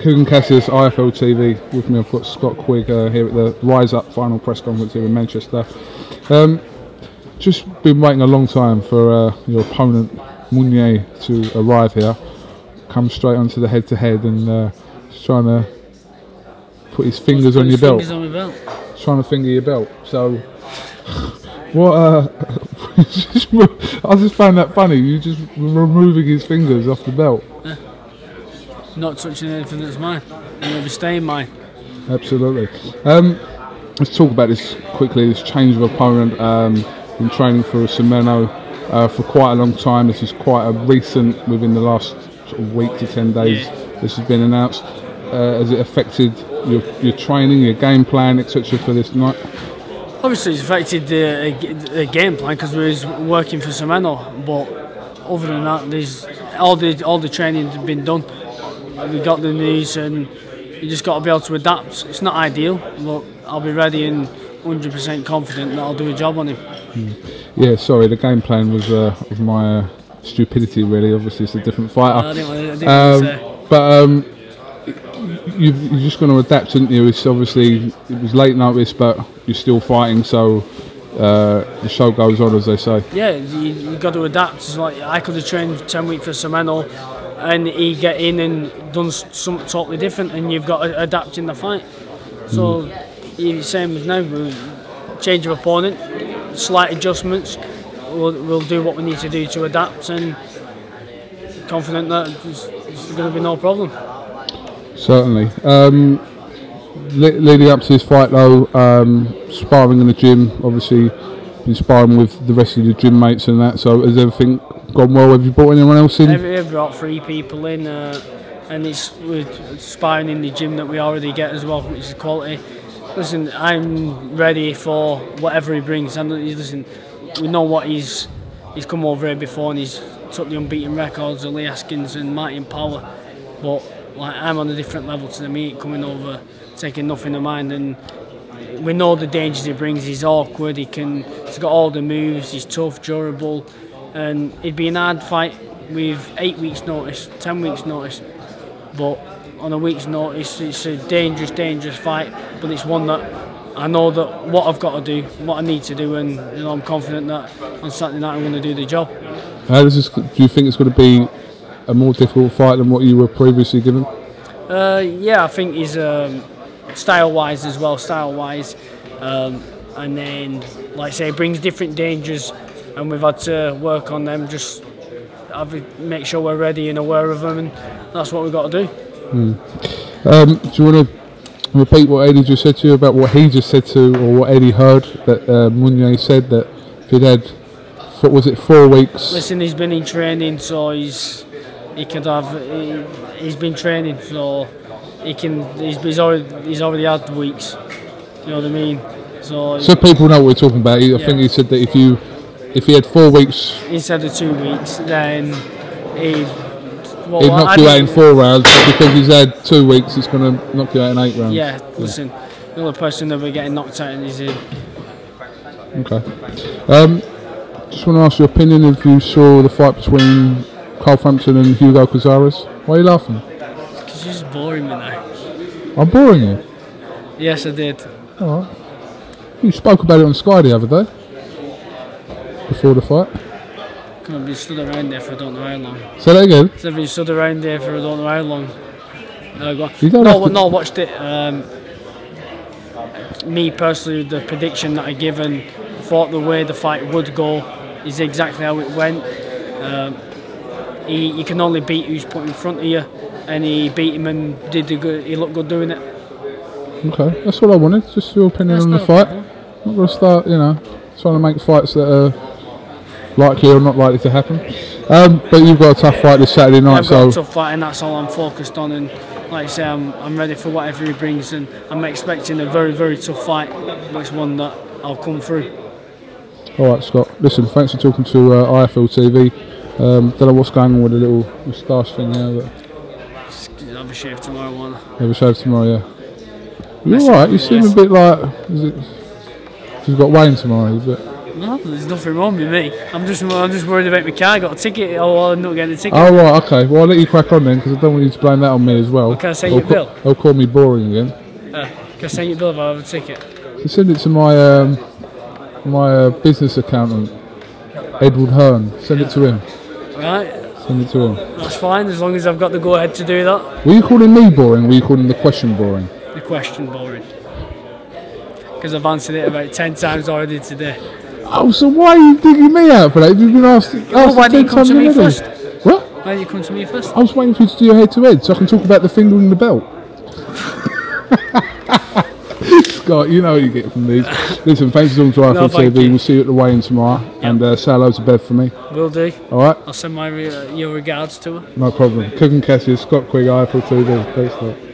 Quigg and Cassius, IFL TV. With me, I've got Scott Quigg here at the Rise Up final press conference here in Manchester. Just been waiting a long time for your opponent Munyai to arrive here. Come straight onto the head-to-head and just trying to put his fingers on your belt. Trying to finger your belt. So, what? I just found that funny. You just removing his fingers off the belt. Yeah. Not touching anything that's mine, and it'll be staying mine. Absolutely. Let's talk about this quickly. This change of opponent. Been training for Semeno for quite a long time. This is quite a recent, within the last sort of week to 10 days. Yeah. This has been announced. Has it affected your training, your game plan, etc. for this night? Obviously, it's affected the game plan because we was working for Semeno. But other than that, there's all the training has been done. We got the news, and you just got to be able to adapt. It's not ideal, but I'll be ready and 100% confident that I'll do a job on him. Yeah, sorry, the game plan was of my stupidity, really. Obviously, it's a different fighter. I didn't want to say. But you're just going to adapt, aren't you? It's obviously, it was late notice, but you're still fighting, so the show goes on, as they say. Yeah, you got to adapt. It's like I could have trained 10 weeks for Semeno, and he get in and done something totally different, and you've got to adapt in the fight. So, same as now, change of opponent, slight adjustments. We'll do what we need to do to adapt, and confident that it's going to be no problem. Certainly. Leading up to this fight, though, sparring in the gym, obviously been sparring with the rest of your gym mates and that. So has everything gone well? Have you brought anyone else in? I've brought 3 people in, and we're sparring in the gym that we already get as well, which is quality. Listen, I'm ready for whatever he brings. And listen, we know what he's come over here before, and he's took the unbeaten records of Lee Askins and Martin Power. But like, I'm on a different level to the meet, coming over, taking nothing of mine, and we know the dangers he brings. He's awkward, he's got all the moves, he's tough, durable, and it'd be an hard fight with 8 weeks notice, 10 weeks notice, but on a week's notice it's a dangerous fight, but it's one that I know that what I've got to do, what I need to do, and I'm confident that on Saturday night I'm going to do the job. How does this, do you think it's going to be a more difficult fight than what you were previously given? Yeah, I think he's style-wise as well, and then, like I say, he brings different dangers, and we've had to work on them, just make sure we're ready and aware of them, and that's what we've got to do. Do you want to repeat what Eddie just said to you about what he just said to, or what Eddie heard that Munyai said, that if he'd had, was it 4 weeks? Listen, he's been in training, so he's been training, so he's already had weeks. You know what I mean? So people know what we're talking about. I think he said that if he had 4 weeks instead of 2 weeks, then he'd knock you out in 4 rounds. But because he's had 2 weeks, it's going to knock you out in 8 rounds. Yeah, listen, the only person that we're getting knocked out is him. Okay. Just want to ask your opinion if you saw the fight between Frampton and Hugo Cazares. Why are you laughing? Because you're just boring me now. I'm boring you? Yes, I did. Alright. You spoke about it on Sky the other day, before the fight. I've been stood around there for I don't know how long. Say that again? I've been stood around there for I don't know how long. No, I watched it. Me personally, the prediction that I given, thought the way the fight would go is exactly how it went. You can only beat who's put in front of you, and he beat him and he looked good doing it. Okay, that's what I wanted, just your opinion on the fight. I'm not going to start, trying to make fights that are likely or not likely to happen. But you've got a tough fight this Saturday night. I've got a tough fight, and that's all I'm focused on, and like I say, I'm ready for whatever he brings, and I'm expecting a very, very tough fight, but it's one that I'll come through. Alright, Scott, listen, thanks for talking to IFL TV. Don't know what's going on with the little moustache thing now. But have a shave tomorrow, won't I? Have a shave tomorrow, yeah. You're alright, you seem a bit like, you've got Wayne tomorrow, but No, there's nothing wrong with me. I'm just worried about my car. I got a ticket. I'll end up getting a ticket. Oh right, okay. Well, I'll let you crack on then, because I don't want you to blame that on me as well. Can I send you a bill? They'll call me boring again. Can I send you a bill if I have a ticket? So send it to my business accountant, Edward Hearn. Send it to him. Right. Send it to him. That's fine, as long as I've got the go ahead to do that. Were you calling me boring? Or were you calling the question boring? The question boring. Because I've answered it about 10 times already today. Oh, so why are you digging me out for that? You've been asked why didn't you come to me first? What? Why didn't you come to me first? I was waiting for you to do your head to head so I can talk about the finger and the belt. Scott, you know what you get from these. Listen, thanks for talking to iPhone TV. We'll see you at the weigh-in tomorrow. Yep. And say hello to Bev for me. Will do. Alright? I'll send my your regards to her. No problem. Quigg and Cassie, Scott Quigg, iPhone TV. Thanks, mate.